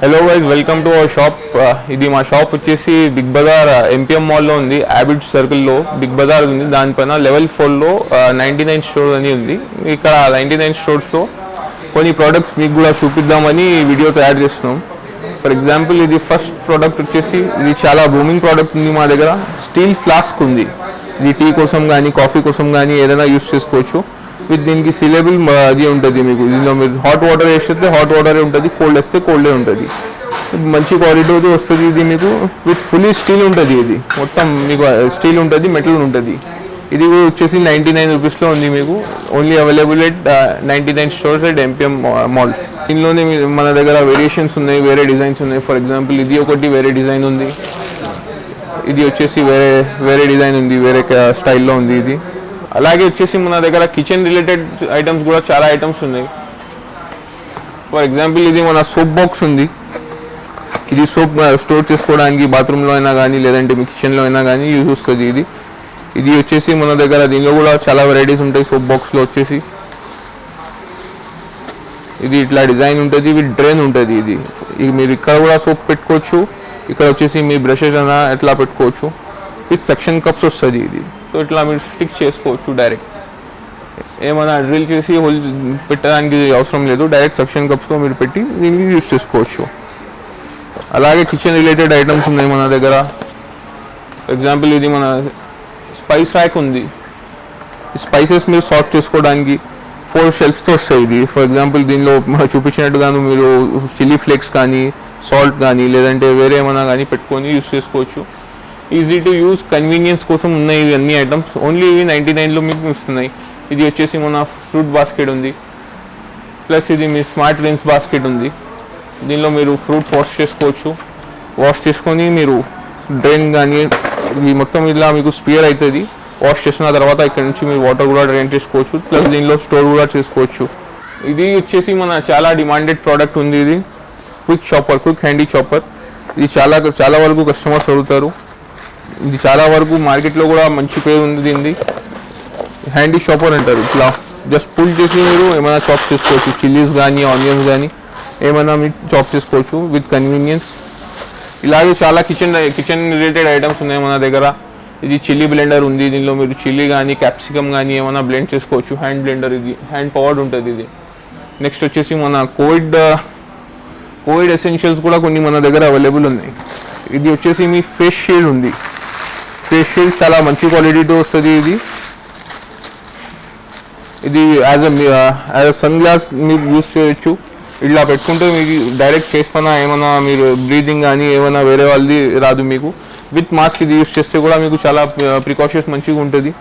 Hello guys, welcome to our shop. ఇది మా shop వచ్చేసి బిగ్ బజార్ ఎంపీఎం మాల్లో ఉంది. హ్యాబిట్ సర్కిల్లో బిగ్ బజార్ ఉంది. దానిపైన లెవెల్ 4లో 99 స్టోర్ అని ఉంది. ఇక్కడ 99 స్టోర్స్లో కొన్ని ప్రోడక్ట్స్ మీకు కూడా చూపిద్దామని వీడియో తయారు చేస్తున్నాం. ఫర్ ఎగ్జాంపుల్, ఇది ఫస్ట్ ప్రోడక్ట్ వచ్చేసి ఇది చాలా బూమింగ్ ప్రోడక్ట్ ఉంది. మా దగ్గర స్టీల్ ఫ్లాస్క్ ఉంది. ఇది టీ కోసం కానీ కాఫీ కోసం కానీ ఏదైనా యూస్ చేసుకోవచ్చు. విత్ దీనికి సీలేబుల్ అది ఉంటుంది. మీకు దీనిలో మీరు హాట్ వాటర్ వేస్తే హాట్ వాటరే ఉంటుంది, కోల్డ్ వేస్తే కోల్డే ఉంటుంది. మంచి క్వాలిటీది వస్తుంది. ఇది మీకు విత్ ఫుల్లీ స్టీల్ ఉంటుంది. ఇది మొత్తం మీకు స్టీల్ ఉంటుంది, మెటల్ ఉంటుంది. ఇది వచ్చేసి 99 రూపీస్లో ఉంది. మీకు only available at 99 stores at MPM mall. దీనిలోనే మన దగ్గర వేరియేషన్స్ ఉన్నాయి, వేరే డిజైన్స్ ఉన్నాయి. ఫర్ ఎగ్జాంపుల్, ఇది ఒకటి వేరే డిజైన్ ఉంది. ఇది వచ్చేసి వేరే డిజైన్ ఉంది, వేరే స్టైల్లో ఉంది. ఇది అలాగే వచ్చేసి మన దగ్గర కిచెన్ రిలేటెడ్ ఐటమ్స్ కూడా చాలా ఐటమ్స్ ఉన్నాయి. ఫర్ ఎగ్జాంపుల్, ఇది మన సోప్ బాక్స్ ఉంది. ఇది సోప్ స్టోర్ చేసుకోవడానికి బాత్రూంలో అయినా కానీ లేదంటే మీ కిచెన్లో అయినా కానీ యూజ్ వస్తుంది. ఇది వచ్చేసి మన దగ్గర దీనిలో కూడా చాలా వెరైటీస్ ఉంటాయి. సోప్ బాక్స్లో వచ్చేసి ఇది ఇట్లా డిజైన్ ఉంటుంది, విత్ డ్రైన్ ఉంటుంది. ఇది మీరు ఇక్కడ కూడా సోప్ పెట్టుకోవచ్చు. ఇక్కడ వచ్చేసి మీ బ్రషెస్ అయినా ఎట్లా పెట్టుకోవచ్చు. విత్ సెక్షన్ కప్స్ వస్తుంది. ఇది సో ఇట్లా మీరు స్టిక్ చేసుకోవచ్చు. డైరెక్ట్ ఏమైనా డ్రిల్ చేసి హోల్ పెట్టడానికి అవసరం లేదు. డైరెక్ట్ సెక్షన్ కప్స్తో మీరు పెట్టి దీనికి యూజ్ చేసుకోవచ్చు. అలాగే కిచెన్ రిలేటెడ్ ఐటమ్స్ ఉన్నాయి మన దగ్గర. ఎగ్జాంపుల్, ఇది మన స్పైస్ ర్యాక్ ఉంది. స్పైసెస్ మీరు సార్ట్ చేసుకోవడానికి 4 షెల్ఫ్స్తో వస్తాయి. ఇది ఫర్ ఎగ్జాంపుల్, దీనిలో చూపించినట్టుగాను మీరు చిల్లీ ఫ్లేక్స్ కానీ సాల్ట్ కానీ లేదంటే వేరే ఏమైనా కానీ పెట్టుకొని యూజ్ చేసుకోవచ్చు. ఈజీ టు యూస్, కన్వీనియన్స్ కోసం ఉన్నాయి ఇవి అన్ని ఐటమ్స్. ఓన్లీ ఇవి 99లో మీకు వస్తున్నాయి. ఇది వచ్చేసి మన ఫ్రూట్ బాస్కెట్ ఉంది. ప్లస్ ఇది మీ స్మార్ట్ రిన్స్ బాస్కెట్ ఉంది. దీనిలో మీరు ఫ్రూట్స్ వాష్ చేసుకోవచ్చు. వాష్ చేసుకొని మీరు డ్రైన్ కానీ ఇది మొత్తం ఇలా మీకు స్పియర్ అవుతుంది. వాష్ చేసిన తర్వాత ఇక్కడ నుంచి మీరు వాటర్ కూడా డ్రైన్ చేసుకోవచ్చు. ప్లస్ దీనిలో స్టోర్ కూడా చేసుకోవచ్చు. ఇది వచ్చేసి మన చాలా డిమాండెడ్ ప్రోడక్ట్ ఉంది. ఇది quick chopper, quick handy chopper. ఇది చాలా వరకు కస్టమర్స్ అడుగుతారు. ఇది చాలా వరకు మార్కెట్లో కూడా మంచి పేరు ఉంది. దీనిది హ్యాండీ చాపర్ అంటారు. ఇట్లా జస్ట్ పుల్ చేసి మీరు ఏమైనా చాప్ చేసుకోవచ్చు. చిల్లీస్ కానీ ఆనియన్స్ కానీ ఏమైనా మీరు చాప్ చేసుకోవచ్చు విత్ కన్వీనియన్స్. ఇలాగే చాలా కిచెన్ రిలేటెడ్ ఐటమ్స్ ఉన్నాయి మన దగ్గర. ఇది చిల్లీ బ్లెండర్ ఉంది. దీనిలో మీరు చిల్లీ కానీ క్యాప్సికమ్ కానీ ఏమైనా బ్లెండ్ చేసుకోవచ్చు. హ్యాండ్ బ్లెండర్, ఇది హ్యాండ్ పవర్డ్ ఉంటుంది. ఇది నెక్స్ట్ వచ్చేసి మన కోవిడ్ ఎసెన్షియల్స్ కూడా కొన్ని మన దగ్గర అవైలబుల్ ఉన్నాయి. ఇది వచ్చేసి మీ ఫేస్ షీల్డ్ ఉంది. ఫేస్ షీల్డ్ చాలా మంచి క్వాలిటీతో వస్తుంది. ఇది యాజ్ అ సన్ గ్లాస్ మీరు యూస్ చేయొచ్చు. ఇట్లా పెట్టుకుంటే మీకు డైరెక్ట్ ఫేస్ పైన ఏమైనా మీరు బ్రీదింగ్ కానీ ఏమైనా వేరే వాళ్ళది రాదు మీకు. విత్ మాస్క్ ఇది యూస్ చేస్తే కూడా మీకు చాలా ప్రికాషన్స్ మంచిగా ఉంటుంది.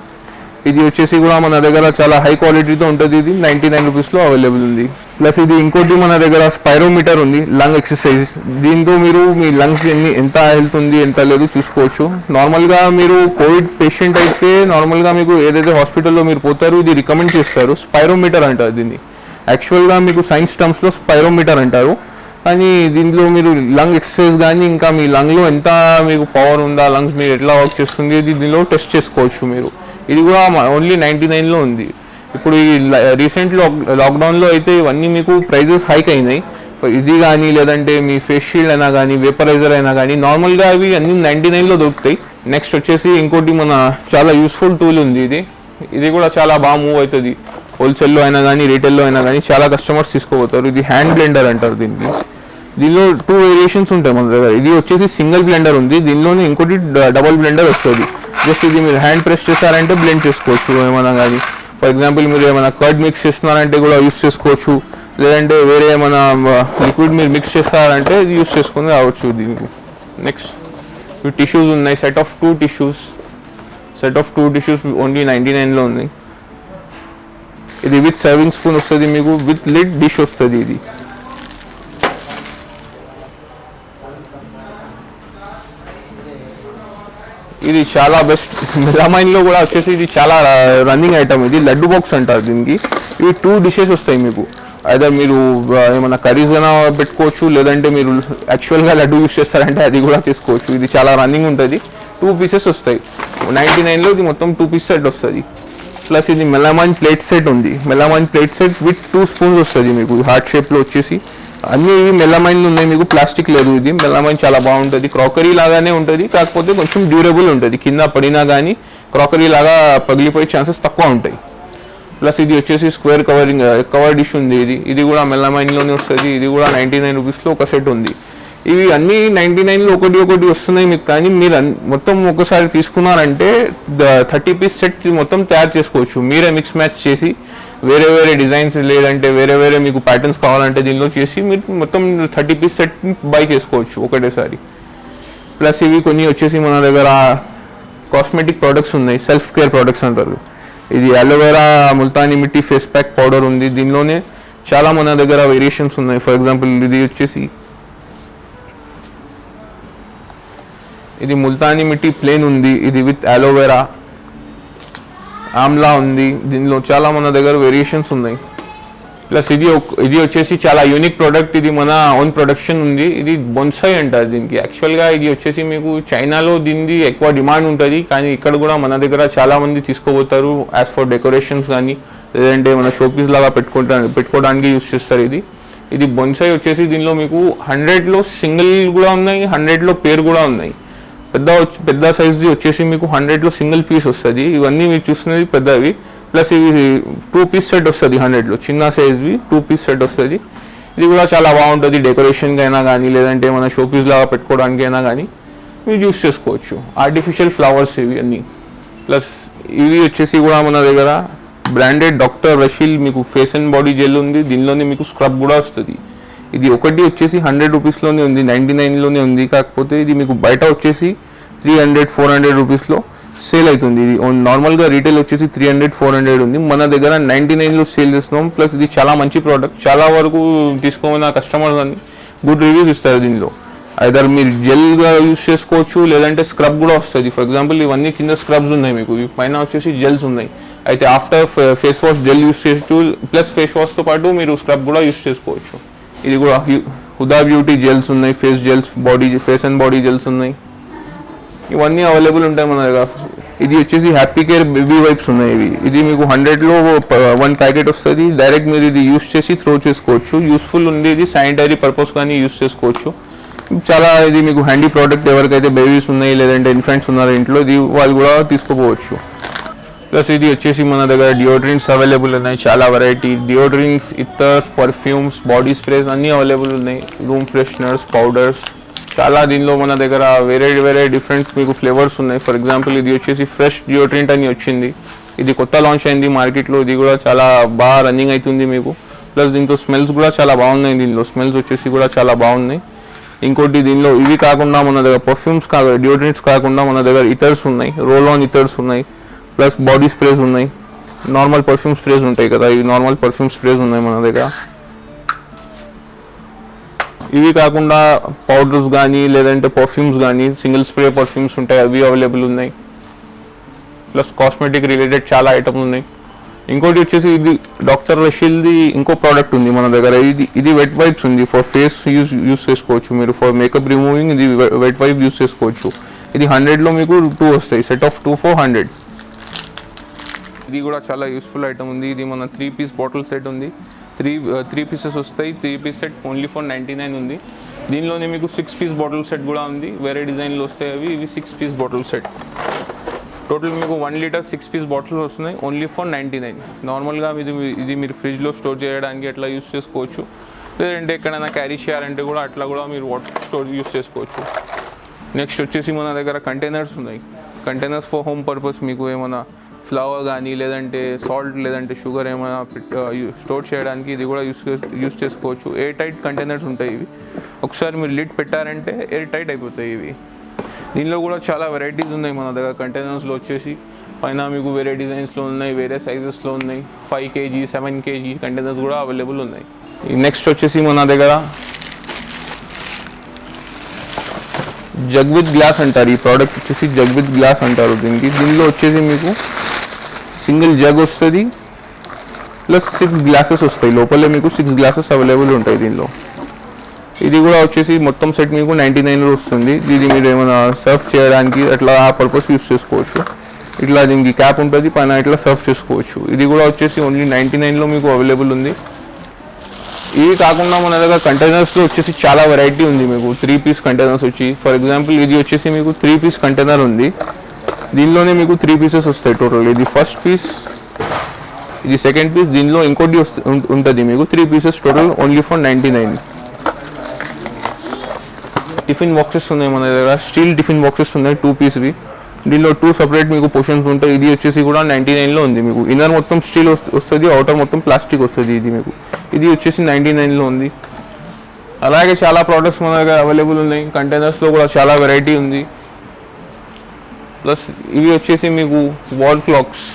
ఇది వచ్చేసి కూడా మన దగ్గర చాలా హై క్వాలిటీతో ఉంటుంది. ఇది 99 రూపీస్లో అవైలబుల్ ఉంది. ప్లస్ ఇది ఇంకోటి మన దగ్గర స్పైరోమీటర్ ఉంది, లంగ్ ఎక్సర్సైజ్. దీంతో మీరు మీ లంగ్స్ ఎంత హెల్త్ ఉంది ఎంత లేదు చూసుకోవచ్చు. నార్మల్గా మీరు కోవిడ్ పేషెంట్ అయితే నార్మల్గా మీకు ఏదైతే హాస్పిటల్లో మీరు పోతారో ఇది రికమెండ్ చేస్తారు. స్పైరోమీటర్ అంటారు దీన్ని. యాక్చువల్గా మీకు సైన్స్ టర్మ్స్లో స్పైరోమీటర్ అంటారు. కానీ దీంట్లో మీరు లంగ్ ఎక్సర్సైజ్ కానీ ఇంకా మీ లంగ్లో ఎంత మీకు పవర్ ఉందా, లంగ్స్ మీరు ఎట్లా వర్క్ చేస్తుంది ఇది దీనిలో టెస్ట్ చేసుకోవచ్చు మీరు. ఇది కూడా ఓన్లీ 99లో ఉంది. ఇప్పుడు ఈ రీసెంట్ లాక్డౌన్లో అయితే ఇవన్నీ మీకు ప్రైజెస్ హైక్ అయినాయి. ఇది కానీ లేదంటే మీ ఫేస్ షీల్డ్ అయినా కానీ వేపరైజర్ అయినా కానీ నార్మల్గా అవి అన్ని 99లో దొరుకుతాయి. నెక్స్ట్ వచ్చేసి ఇంకోటి మన చాలా యూస్ఫుల్ టూల్ ఉంది. ఇది కూడా చాలా బాగా మూవ్ అవుతుంది. హోల్సేల్లో అయినా కానీ రీటైల్లో అయినా కానీ చాలా కస్టమర్స్ తీసుకోపోతారు. ఇది హ్యాండ్ బ్లెండర్ అంటారు దీనికి. దీనిలో 2 వేరియేషన్స్ ఉంటాయి మన దగ్గర. ఇది వచ్చేసి సింగిల్ బ్లెండర్ ఉంది. దీనిలోనే ఇంకోటి డబుల్ బ్లెండర్ వస్తుంది. జస్ట్ ఇది మీరు హ్యాండ్ ప్రెస్ చేస్తారంటే బ్లెండ్ చేసుకోవచ్చు ఏమైనా కానీ. ఫర్ ఎగ్జాంపుల్, మీరు ఏమైనా కర్డ్ మిక్స్ చేస్తున్నారంటే కూడా యూస్ చేసుకోవచ్చు. లేదంటే వేరే ఏమైనా లిక్విడ్ మీరు మిక్స్ చేస్తారంటే ఇది యూస్ చేసుకొని రావచ్చు దీనికి. నెక్స్ట్ టిష్యూస్ ఉన్నాయి. Set of two tissues only 99లో ఉంది. ఇది విత్ సర్వింగ్ స్పూన్ వస్తుంది మీకు, విత్ లిడ్ డిష్ వస్తుంది. ఇది చాలా బెస్ట్. మెలామైన్లో కూడా వచ్చేసి ఇది చాలా రన్నింగ్ ఐటమ్. ఇది లడ్డు బాక్స్ అంటారు దీనికి. ఇవి 2 డిషెస్ వస్తాయి మీకు. అయితే మీరు ఏమైనా కర్రీస్ అయినా పెట్టుకోవచ్చు, లేదంటే మీరు యాక్చువల్గా లడ్డు యూస్ చేస్తారంటే అది కూడా చేసుకోవచ్చు. ఇది చాలా రన్నింగ్ ఉంటుంది. 2 పీసెస్ వస్తాయి. 99లో ఇది మొత్తం 2 పీస్ సెట్ వస్తుంది. ప్లస్ ఇది మెలామైన్ ప్లేట్ సెట్ ఉంది. Melamine plate set with 2 spoons వస్తుంది మీకు హార్ట్ షేప్లో వచ్చేసి. అన్నీ ఇవి మెల్లమైన్లు ఉన్నాయి, మీకు ప్లాస్టిక్ లేదు. ఇది మెల్లమైన్ చాలా బాగుంటుంది, క్రాకరీ లాగానే ఉంటుంది, కాకపోతే కొంచెం డ్యూరబుల్ ఉంటుంది. కింద పడినా కానీ క్రాకరీ లాగా పగిలిపోయే ఛాన్సెస్ తక్కువ ఉంటాయి. ప్లస్ ఇది వచ్చేసి స్క్వేర్ కవర్ డిష్ ఉంది. ఇది కూడా మెల్లమైన్లోనే వస్తుంది. ఇది కూడా 99 రూపీస్లో ఒక సెట్ ఉంది. ఇవి అన్నీ 99లో ఒకటి వస్తున్నాయి మీకు. కానీ మీరు మొత్తం ఒకసారి తీసుకున్నారంటే 30 పీస్ సెట్ మొత్తం తయారు చేసుకోవచ్చు. మీరే మిక్స్ మ్యాచ్ చేసి వేరే వేరే డిజైన్స్ లేదంటే వేరే వేరే మీకు ప్యాటర్న్స్ కావాలంటే దీనిలో చేసి మీరు మొత్తం 30 పీస్ సెట్ బై చేసుకోవచ్చు ఒకటేసారి. ప్లస్ ఇవి కొన్ని వచ్చేసి మన దగ్గర కాస్మెటిక్ ప్రోడక్ట్స్ ఉన్నాయి, సెల్ఫ్ కేర్ ప్రోడక్ట్స్ అంటారు. ఇది aloe vera Multani mitti face pack powder ఉంది. దీనిలోనే చాలా మన దగ్గర వేరియేషన్స్ ఉన్నాయి. ఫర్ ఎగ్జాంపుల్ ఇది వచ్చేసి ఇది ముల్తానీ మిట్టి ప్లేన్ ఉంది, ఇది విత్ అలోవెరా ఆమ్లా ఉంది. దీనిలో చాలా మన దగ్గర వేరియేషన్స్ ఉన్నాయి. ప్లస్ ఇది వచ్చేసి చాలా యూనిక్ ప్రోడక్ట్. ఇది మన ఓన్ ప్రొడక్షన్ ఉంది. ఇది బొన్సాయ్ అంటారు దీనికి. యాక్చువల్గా ఇది వచ్చేసి మీకు చైనాలో దీనిది ఎక్కువ డిమాండ్ ఉంటుంది, కానీ ఇక్కడ కూడా మన దగ్గర చాలా మంది తీసుకోబోతారు యాజ్ ఫర్ డెకరేషన్స్ కానీ లేదంటే మన షోపీస్ లాగా పెట్టుకోవడానికి యూస్ చేస్తారు. ఇది బొన్సాయ్ వచ్చేసి దీనిలో మీకు 100లో సింగిల్ కూడా ఉన్నాయి, 100లో పేర్ కూడా ఉన్నాయి. పెద్ద సైజ్ది వచ్చేసి మీకు 100లో సింగిల్ పీస్ వస్తుంది. ఇవన్నీ మీరు చూస్తున్నది పెద్దవి. ప్లస్ ఇవి 2 పీస్ సెట్ వస్తుంది 100లో, చిన్న సైజ్వి 2 పీస్ సెట్ వస్తుంది. ఇది కూడా చాలా బాగుంటుంది, డెకరేషన్కి అయినా కానీ లేదంటే మన షోపీస్ లాగా పెట్టుకోవడానికి అయినా కానీ మీరు యూస్ చేసుకోవచ్చు. ఆర్టిఫిషియల్ ఫ్లవర్స్ ఇవి అన్నీ. ప్లస్ ఇవి వచ్చేసి కూడా మన దగ్గర బ్రాండెడ్ డాక్టర్ రషీల్ మీకు ఫేస్ అండ్ బాడీ జెల్ ఉంది. దీనిలోనే మీకు స్క్రబ్ కూడా వస్తుంది. ఇది ఒకటి వచ్చేసి 100 రూపీస్లోనే ఉంది, 99లోనే ఉంది. కాకపోతే ఇది మీకు బయట వచ్చేసి 300-400 రూపీస్లో సేల్ అవుతుంది. ఇది నార్మల్గా రీటైల్ వచ్చేసి 300-400 ఉంది. మన దగ్గర 99లో సేల్ చేస్తున్నాం. ప్లస్ ఇది చాలా మంచి ప్రోడక్ట్. చాలా వరకు తీసుకోమన్న కస్టమర్స్ అని గుడ్ రివ్యూస్ ఇస్తారు. దీనిలో ఐదర్ మీరు జెల్గా యూస్ చేసుకోవచ్చు లేదంటే స్క్రబ్ కూడా వస్తుంది. ఫర్ ఎగ్జాంపుల్ ఇవన్నీ కింద స్క్రబ్స్ ఉన్నాయి మీకు, పైన వచ్చేసి జెల్స్ ఉన్నాయి. అయితే after face wash gel use చేయొచ్చు, ప్లస్ ఫేస్ వాష్తో పాటు మీరు స్క్రబ్ కూడా యూస్ చేసుకోవచ్చు. ఇది కూడా హుదా బ్యూటీ జెల్స్ ఉన్నాయి, face gels, face and body gels ఉన్నాయి. ఇవన్నీ అవైలబుల్ ఉంటాయి మన దగ్గర. ఇది వచ్చేసి హ్యాపీ కేర్ బేబీ వైప్స్ ఉన్నాయి. ఇది మీకు 100లో 1 ప్యాకెట్ వస్తుంది. డైరెక్ట్ మీరు ఇది యూస్ చేసి త్రో చేసుకోవచ్చు. యూస్ఫుల్ ఉంది. ఇది శానిటరీ పర్పస్ కానీ యూస్ చేసుకోవచ్చు. చాలా ఇది మీకు హ్యాండీ ప్రోడక్ట్. ఎవరికైతే బేబీస్ ఉన్నాయి లేదంటే ఇన్ఫెంట్స్ ఉన్నారు ఇంట్లో, ఇది వాళ్ళు కూడా తీసుకోపోవచ్చు. ప్లస్ ఇది వచ్చేసి మన దగ్గర డియోడ్రెంట్స్ అవైలబుల్ ఉన్నాయి, చాలా వెరైటీ డియోడ్రెంట్స్, ఇత్తర్స్, పర్ఫ్యూమ్స్, బాడీ స్ప్రేస్ అన్నీ అవైలబుల్ ఉన్నాయి. రూమ్ ఫ్రెషనర్స్, పౌడర్స్ చాలా. దీనిలో మన దగ్గర వేరే డిఫరెంట్ మీకు ఫ్లేవర్స్ ఉన్నాయి. ఫర్ ఎగ్జాంపుల్ ఇది వచ్చేసి ఫ్రెష్ డియోడ్రెంట్ అని వచ్చింది. ఇది కొత్త లాంచ్ అయింది మార్కెట్లో. ఇది కూడా చాలా బాగా రన్నింగ్ అవుతుంది మీకు. ప్లస్ దీంతో స్మెల్స్ కూడా చాలా బాగున్నాయి. దీనిలో స్మెల్స్ వచ్చేసి కూడా చాలా బాగున్నాయి. ఇంకోటి దీనిలో ఇవి కాకుండా మన దగ్గర పర్ఫ్యూమ్స్ డియోడ్రెంట్స్ కాకుండా మన దగ్గర ఇతర్స్ ఉన్నాయి, రోల్ ఆన్ ఇతర్స్ ఉన్నాయి. ప్లస్ బాడీ స్ప్రేస్ ఉన్నాయి, నార్మల్ పర్ఫ్యూమ్ స్ప్రేస్ ఉంటాయి కదా, ఇవి నార్మల్ పర్ఫ్యూమ్ స్ప్రేస్ ఉన్నాయి మన దగ్గర. ఇవి కాకుండా పౌడర్స్ కానీ లేదంటే పర్ఫ్యూమ్స్ కానీ సింగిల్ స్ప్రే పర్ఫ్యూమ్స్ ఉంటాయి, అవి అవైలబుల్ ఉన్నాయి. ప్లస్ కాస్మెటిక్ రిలేటెడ్ చాలా ఐటమ్స్ ఉన్నాయి. ఇంకోటి వచ్చేసి ఇది డాక్టర్ రషీల్ది ఇంకో ప్రోడక్ట్ ఉంది మన దగ్గర. ఇది వెట్ వైప్స్ ఉంది. ఫర్ ఫేస్ యూస్ చేసుకోవచ్చు మీరు. ఫర్ మేకప్ రిమూవింగ్ ఇది వెట్ వైప్ యూస్ చేసుకోవచ్చు. ఇది 100లో మీకు 2 వస్తాయి, సెట్ ఆఫ్ 2 for 100. ఇది కూడా చాలా యూస్ఫుల్ ఐటమ్ ఉంది. ఇది మన 3 పీస్ బాటిల్ సెట్ ఉంది. 3 పీసెస్ వస్తాయి. 3 పీస్ సెట్ ఓన్లీ ఫర్ 99 ఉంది. దీనిలోనే మీకు 6 పీస్ బాటిల్ సెట్ కూడా ఉంది. వేరే డిజైన్లో వస్తాయి ఇవి 6 పీస్ బాటిల్ సెట్. టోటల్ మీకు 1 లీటర్ 6 పీస్ బాటిల్స్ వస్తున్నాయి ఓన్లీ ఫర్ 99. నార్మల్గా ఇది మీరు ఫ్రిడ్జ్లో స్టోర్ చేయడానికి అట్లా యూస్ చేసుకోవచ్చు. లేదంటే ఎక్కడైనా క్యారీ చేయాలంటే కూడా అట్లా కూడా మీరు వాటర్ స్టోర్ యూస్ చేసుకోవచ్చు. నెక్స్ట్ వచ్చేసి మన దగ్గర కంటైనర్స్ ఉన్నాయి. Containers for home purpose. మీకు ఏమైనా ఫ్లవర్ కానీ లేదంటే సాల్ట్ లేదంటే షుగర్ ఏమైనా స్టోర్ చేయడానికి ఇది కూడా యూస్ చేసుకోవచ్చు. ఎయిర్ టైట్ కంటైనర్స్ ఉంటాయి ఇవి. ఒకసారి మీరు లిడ్ పెట్టారంటే ఎయిర్ టైట్ అయిపోతాయి ఇవి. దీనిలో కూడా చాలా వెరైటీస్ ఉన్నాయి మన దగ్గర. కంటైనర్స్లో వచ్చేసి పైన మీకు వేరే డిజైన్స్లో ఉన్నాయి, వేరే సైజెస్లో ఉన్నాయి. 5 kg 7 kg కంటైనర్స్ కూడా అవైలబుల్ ఉన్నాయి. నెక్స్ట్ వచ్చేసి మన దగ్గర జగ్ విత్ గ్లాస్ అంటారు. ఈ ప్రోడక్ట్ వచ్చేసి జగ్ విత్ గ్లాస్ అంటారు దీనిలో వచ్చేసి మీకు సింగిల్ జగ్ వస్తుంది, ప్లస్ 6 గ్లాసెస్ వస్తాయి. లోపలే మీకు 6 గ్లాసెస్ అవైలబుల్ ఉంటాయి దీనిలో. ఇది కూడా వచ్చేసి మొత్తం సెట్ మీకు 99లో వస్తుంది. ఇది మీరు ఏమైనా సర్వ్ చేయడానికి అట్లా ఆ పర్పస్ యూస్ చేసుకోవచ్చు. ఇట్లా దీనికి క్యాప్ ఉంటుంది, పైన ఇట్లా సర్వ్ చేసుకోవచ్చు. ఇది కూడా వచ్చేసి ఓన్లీ 99లో మీకు అవైలబుల్ ఉంది. ఇవి కాకుండా మన దగ్గర కంటైనర్స్లో వచ్చేసి చాలా వెరైటీ ఉంది మీకు. 3 పీస్ కంటైనర్స్ వచ్చి ఫర్ ఎగ్జాంపుల్ ఇది వచ్చేసి మీకు 3 పీస్ కంటైనర్ ఉంది. దీనిలోనే మీకు 3 పీసెస్ వస్తాయి టోటల్. ఇది ఫస్ట్ పీస్, ఇది సెకండ్ పీస్, దీనిలో ఇంకోటి ఉంటుంది మీకు 3 pieces total only for 99. Tiffin boxes ఉన్నాయి మన దగ్గర. స్టీల్ టిఫిన్ బాక్సెస్ ఉన్నాయి 2 పీస్వి. దీనిలో 2 సపరేట్ మీకు పోర్షన్స్ ఉంటాయి. ఇది వచ్చేసి కూడా 99లో ఉంది మీకు. ఇన్నర్ మొత్తం స్టీల్ వస్తుంది, అవుటర్ మొత్తం ప్లాస్టిక్ వస్తుంది. ఇది మీకు ఇది వచ్చేసి 99లో ఉంది. అలాగే చాలా ప్రోడక్ట్స్ మన దగ్గర అవైలబుల్ ఉన్నాయి. కంటైనర్స్లో కూడా చాలా వెరైటీ ఉంది. ప్లస్ ఇవి వచ్చేసి మీకు వాల్ క్లాక్స్.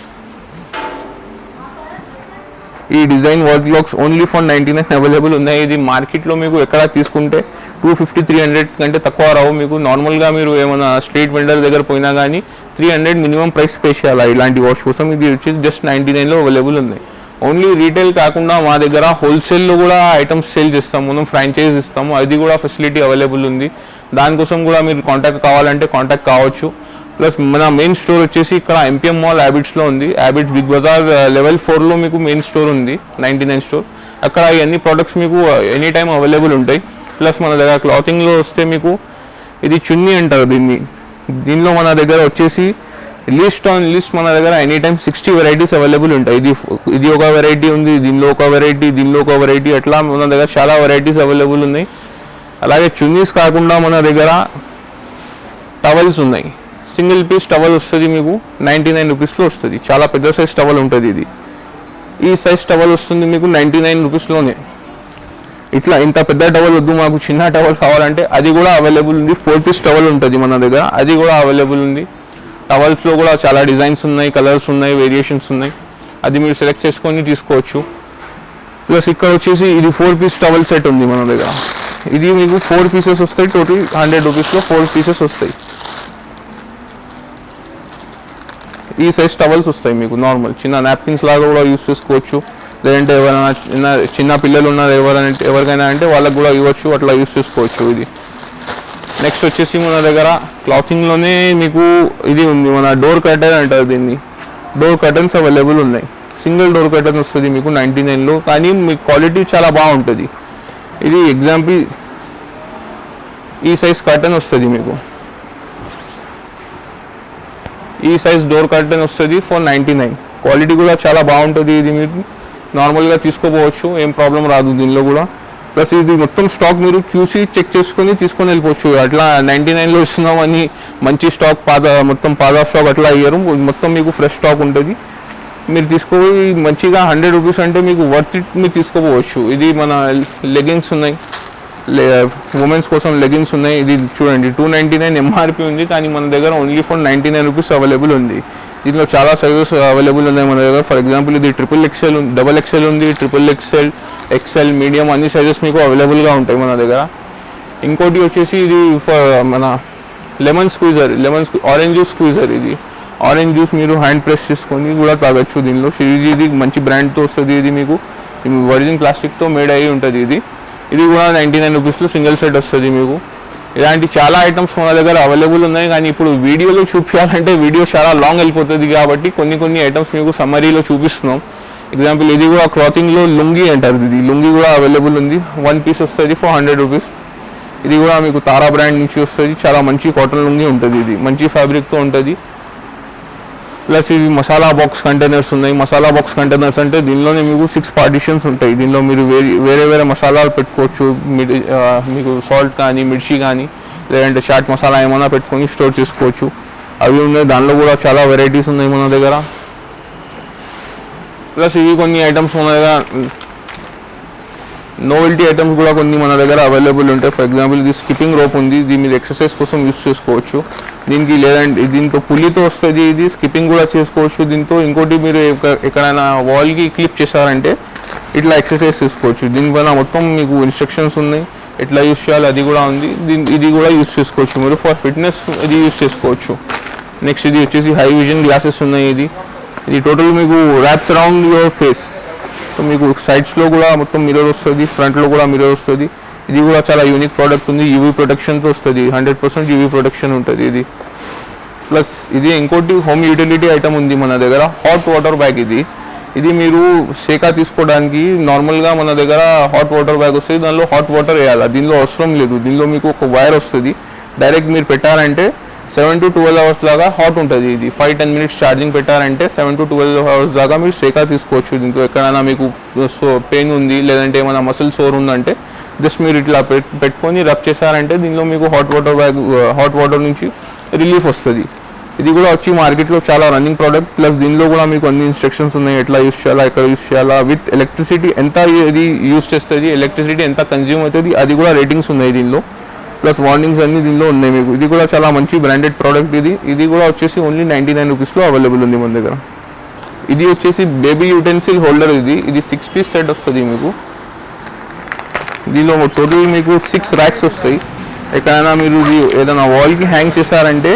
ఈ design wall clocks only for 99 available ఉన్నాయి. ఇది మార్కెట్లో మీకు ఎక్కడ తీసుకుంటే 250-300 కంటే తక్కువ రావు మీకు. నార్మల్గా మీరు ఏమైనా స్ట్రీట్ వెండర్ దగ్గర పోయినా కానీ 300 మినిమం ప్రైస్ పే చేయాలి ఇలాంటి వాచ్ కోసం. ఇది వచ్చేసి జస్ట్ 99లో అవైలబుల్ ఉన్నాయి. ఓన్లీ రీటైల్ కాకుండా మా దగ్గర హోల్సేల్లో కూడా ఐటమ్స్ సేల్ చేస్తాము, మనం ఫ్రాంచైజ్ ఇస్తాము. అది కూడా ఫెసిలిటీ అవైలబుల్ ఉంది. దానికోసం కూడా మీరు కాంటాక్ట్ కావాలంటే కాంటాక్ట్ కావచ్చు. ప్లస్ మన మెయిన్ స్టోర్ వచ్చేసి ఇక్కడ ఎంపీఎం మాల్ హ్యాబిట్స్లో ఉంది. హ్యాబిట్స్ బిగ్ బజార్ లెవెల్ 4లో మీకు మెయిన్ స్టోర్ ఉంది, 99 స్టోర్. అక్కడ ఇవన్నీ ప్రోడక్ట్స్ మీకు ఎనీ టైం అవైలబుల్ ఉంటాయి. ప్లస్ మన దగ్గర క్లాతింగ్లో వస్తే మీకు ఇది చున్నీ అంటారు దీన్ని. దీనిలో మన దగ్గర వచ్చేసి లిస్ట్ ఆన్ లిస్ట్ మన దగ్గర ఎనీ టైం 60 వెరైటీస్ అవైలబుల్ ఉంటాయి. ఇది ఒక వెరైటీ ఉంది, దీనిలో ఒక వెరైటీ, దీనిలో ఒక వెరైటీ, అట్లా మన దగ్గర చాలా వెరైటీస్ అవైలబుల్ ఉన్నాయి. అలాగే చున్నీస్ కాకుండా మన దగ్గర టవల్స్ ఉన్నాయి. సింగిల్ పీస్ టవల్ వస్తుంది మీకు 99 రూపీస్లో వస్తుంది. చాలా పెద్ద సైజ్ టవల్ ఉంటుంది ఇది. ఈ సైజ్ టవల్ వస్తుంది మీకు 99 రూపీస్లోనే. ఇట్లా ఇంత పెద్ద టవల్ వద్దు మాకు చిన్న టవల్ కావాలంటే అది కూడా అవైలబుల్ ఉంది. 4 పీస్ టవల్ ఉంటుంది మన దగ్గర, అది కూడా అవైలబుల్ ఉంది. టవల్స్లో కూడా చాలా డిజైన్స్ ఉన్నాయి, కలర్స్ ఉన్నాయి, వేరియేషన్స్ ఉన్నాయి. అది మీరు సెలెక్ట్ చేసుకొని తీసుకోవచ్చు. ప్లస్ ఇక్కడ వచ్చేసి ఇది 4 పీస్ టవల్ సెట్ ఉంది మన దగ్గర. ఇది మీకు 4 పీసెస్ వస్తాయి. టోటల్ 100 రూపీస్లో 4 పీసెస్ వస్తాయి. ఈ సైజ్ టవల్స్ వస్తాయి మీకు. నార్మల్ చిన్న నాప్కిన్స్ లాగా కూడా యూస్ చేసుకోవచ్చు. లేదంటే ఎవరైనా చిన్న పిల్లలు ఉన్నారు ఎవరికైనా అంటే వాళ్ళకి కూడా ఇవ్వచ్చు, అట్లా యూస్ చేసుకోవచ్చు. ఇది నెక్స్ట్ వచ్చేసి మన దగ్గర క్లాతింగ్లోనే మీకు ఇది ఉంది, మన డోర్ కర్టన్ అంటారు దీన్ని. డోర్ కర్టన్స్ అవైలబుల్ ఉన్నాయి. సింగిల్ డోర్ కర్టన్ వస్తుంది మీకు 99లో, కానీ మీకు క్వాలిటీ చాలా బాగుంటుంది. ఇది ఎగ్జాంపుల్ ఈ సైజ్ కర్టన్ వస్తుంది మీకు. ఈ సైజ్ డోర్ కర్టన్ వస్తుంది ఫర్ 99. క్వాలిటీ కూడా చాలా బాగుంటుంది. ఇది మీరు నార్మల్గా తీసుకోపోవచ్చు, ఏం ప్రాబ్లం రాదు దీనిలో కూడా. ప్లస్ ఇది మొత్తం స్టాక్ మీరు చూసి చెక్ చేసుకొని తీసుకొని వెళ్ళిపోవచ్చు. అట్లా 99లో ఇస్తున్నామని మంచి స్టాక్ మొత్తం పాత స్టాక్ అట్లా అయ్యారు. మొత్తం మీకు ఫ్రెష్ స్టాక్ ఉంటుంది. మీరు తీసుకోపోయి మంచిగా 100 రూపీస్ అంటే మీకు వర్త్ ఇట్ మీరు తీసుకోపోవచ్చు. ఇది మన లెగిన్స్ ఉన్నాయి, ఉమెన్స్ కోసం లెగిన్స్ ఉన్నాయి. ఇది చూడండి 299 ఎంఆర్పి ఉంది, కానీ మన దగ్గర ఓన్లీ ఫర్ 99 రూపీస్ అవైలబుల్ ఉంది. దీనిలో చాలా సైజెస్ అవైలబుల్ ఉన్నాయి మన దగ్గర. ఫర్ ఎగ్జాంపుల్ ఇది XXL ఉంది, XXL ఉంది, XXL, XL, మీడియం అన్ని సైజెస్ మీకు అవైలబుల్గా ఉంటాయి మన దగ్గర. ఇంకోటి వచ్చేసి ఇది మన lemon squeezer, orange juice squeezer. ఇది ఆరెంజ్ జ్యూస్ మీరు హ్యాండ్ ప్రెస్ చేసుకొని కూడా తాగొచ్చు. దీనిలో ఇది మంచి బ్రాండ్తో వస్తుంది. ఇది మీకు వర్జిన్ ప్లాస్టిక్తో మేడ్ అయ్యి ఉంటుంది. ఇది కూడా 99 రూపీస్లో సింగిల్ సెట్ వస్తుంది మీకు. ఇలాంటి చాలా ఐటమ్స్ మన దగ్గర అవైలబుల్ ఉన్నాయి, కానీ ఇప్పుడు వీడియోలో చూపించాలంటే వీడియో చాలా లాంగ్ వెళ్ళిపోతుంది కాబట్టి కొన్ని ఐటమ్స్ మీకు సమ్మరీలో చూపిస్తున్నాం. ఎగ్జాంపుల్ ఇది కూడా క్లాతింగ్లో లుంగీ అంటారు. ఇది లుంగీ కూడా అవైలబుల్ ఉంది. 1 పీస్ వస్తుంది ఫర్ 100 రూపీస్. ఇది కూడా మీకు తారా బ్రాండ్ నుంచి వస్తుంది. చాలా మంచి కాటన్ లుంగీ ఉంటుంది. ఇది మంచి ఫ్యాబ్రిక్తో ఉంటుంది. ప్లస్ ఇవి మసాలా బాక్స్ కంటైనర్స్ ఉన్నాయి. మసాలా బాక్స్ కంటైనర్స్ అంటే దీనిలోనే మీకు 6 పార్టిషన్స్ ఉంటాయి. దీనిలో మీరు వేరే మసాలాలు పెట్టుకోవచ్చు. మీకు సాల్ట్ కానీ, మిర్చి కానీ, లేదంటే చాట్ మసాలా ఏమైనా పెట్టుకొని స్టోర్ చేసుకోవచ్చు. అవి ఉన్నాయి. దానిలో కూడా చాలా వెరైటీస్ ఉన్నాయి మన దగ్గర. ప్లస్ ఇవి కొన్ని ఐటమ్స్ మన దగ్గర నోవెల్టీ ఐటమ్స్ కూడా కొన్ని మన దగ్గర అవైలబుల్ ఉంటాయి. ఫర్ ఎగ్జాంపుల్ ఇది స్కిప్పింగ్ రోప్ ఉంది. ఇది మీరు ఎక్సర్సైజ్ కోసం యూస్ చేసుకోవచ్చు. దీనికి లేదంటే దీంతో పుల్లితో వస్తుంది. ఇది స్కిప్పింగ్ కూడా చేసుకోవచ్చు దీంతో. ఇంకోటి మీరు ఎక్కడైనా వాల్కి క్లిప్ చేశారంటే ఇట్లా ఎక్సర్సైజ్ చేసుకోవచ్చు. దీనిపైన మొత్తం మీకు ఇన్స్ట్రక్షన్స్ ఉన్నాయి, ఎట్లా యూస్ చేయాలి అది కూడా ఉంది. ఇది కూడా యూస్ చేసుకోవచ్చు మీరు. ఫర్ ఫిట్నెస్ ఇది యూస్ చేసుకోవచ్చు. నెక్స్ట్ ఇది వచ్చేసి హై విజన్ గ్లాసెస్ ఉన్నాయి. ఇది టోటల్ మీకు wraps around your face. So మీకు సైడ్స్లో కూడా మొత్తం మిర్రర్ వస్తుంది, ఫ్రంట్లో కూడా మిర్రర్ వస్తుంది. ఇది కూడా చాలా యూనిక్ ప్రోడక్ట్ ఉంది. యూవీ ప్రొటెక్షన్తో వస్తుంది. 100% యూవీ ప్రొటెక్షన్ ఉంటుంది ఇది. ప్లస్ ఇది ఇంకోటి హోమ్ యూటిలిటీ ఐటమ్ ఉంది మన దగ్గర, హాట్ వాటర్ బ్యాగ్. ఇది మీరు సేకా తీసుకోవడానికి నార్మల్గా మన దగ్గర హాట్ వాటర్ బ్యాగ్ వస్తుంది, దానిలో హాట్ వాటర్ వేయాలి. దీనిలో అవసరం లేదు. దీనిలో మీకు ఒక వైర్ వస్తుంది, డైరెక్ట్ మీరు పెట్టారంటే 7 to 12 అవర్స్ దాకా హాట్ ఉంటుంది. ఇది 5-10 minutes ఛార్జింగ్ పెట్టారంటే 7 to 12 అవర్స్ దాకా మీరు సేకా తీసుకోవచ్చు. దీంతో ఎక్కడైనా మీకు పెయిన్ ఉంది లేదంటే ఏమైనా మసిల్ సోర్ ఉందంటే జస్ట్ మీరు ఇట్లా పెట్టుకొని రబ్ చేశారంటే దీనిలో మీకు హాట్ వాటర్ నుంచి రిలీఫ్ వస్తుంది. ఇది కూడా వచ్చి మార్కెట్లో చాలా రన్నింగ్ ప్రోడక్ట్. ప్లస్ దీనిలో కూడా మీకు అన్ని ఇన్స్ట్రక్షన్స్ ఉన్నాయి, ఎట్లా యూస్ చేయాలా, ఎక్కడ యూస్ చేయాలా, విత్ ఎలక్ట్రిసిటీ ఎంత ఇది యూస్ చేస్తుంది, ఎలక్ట్రిసిటీ ఎంత కన్జ్యూమ్ అవుతుంది, అది కూడా రేటింగ్స్ ఉన్నాయి దీనిలో. ప్లస్ వార్నింగ్స్ అన్ని దీనిలో ఉన్నాయి మీకు. ఇది కూడా చాలా మంచి బ్రాండెడ్ ప్రోడక్ట్. ఇది కూడా వచ్చేసి ఓన్లీ 99 రూపీస్లో అవైలబుల్ ఉంది మన దగ్గర. ఇది వచ్చేసి బేబీ యూటెన్సిల్ హోల్డర్. ఇది 6 piece సెట్ వస్తుంది మీకు. దీనిలో టోటల్ మీకు 6 racks వస్తాయి. ఎక్కడైనా మీరు ఇది ఏదైనా వాల్కి హ్యాంగ్ చేశారంటే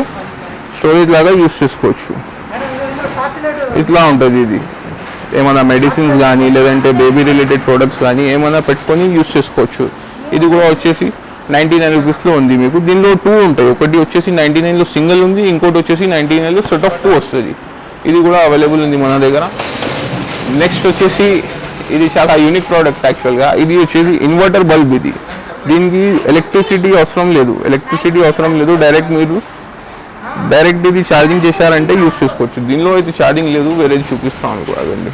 స్టోరేజ్ లాగా యూస్ చేసుకోవచ్చు. ఇట్లా ఉంటుంది. ఇది ఏమైనా మెడిసిన్స్ కానీ లేదంటే బేబీ రిలేటెడ్ ప్రోడక్ట్స్ కానీ ఏమైనా పెట్టుకొని యూస్ చేసుకోవచ్చు. ఇది కూడా వచ్చేసి 99 రూపీస్లో ఉంది మీకు. దీనిలో 2 ఉంటాయి. ఒకటి వచ్చేసి 99లో సింగిల్ ఉంది, ఇంకోటి వచ్చేసి 99లో సెట్ ఆఫ్ 2 వస్తుంది. ఇది కూడా అవైలబుల్ ఉంది మన దగ్గర. నెక్స్ట్ వచ్చేసి ఇది చాలా యూనిక్ ప్రోడక్ట్ యాక్చువల్గా. ఇది వచ్చేసి ఇన్వర్టర్ బల్బ్. దీనికి ఎలక్ట్రిసిటీ అవసరం లేదు. డైరెక్ట్ ఇది ఛార్జింగ్ చేశారంటే యూస్ చేసుకోవచ్చు. దీనిలో అయితే ఛార్జింగ్ లేదు, వేరేది చూపిస్తాను కూడా అదండి.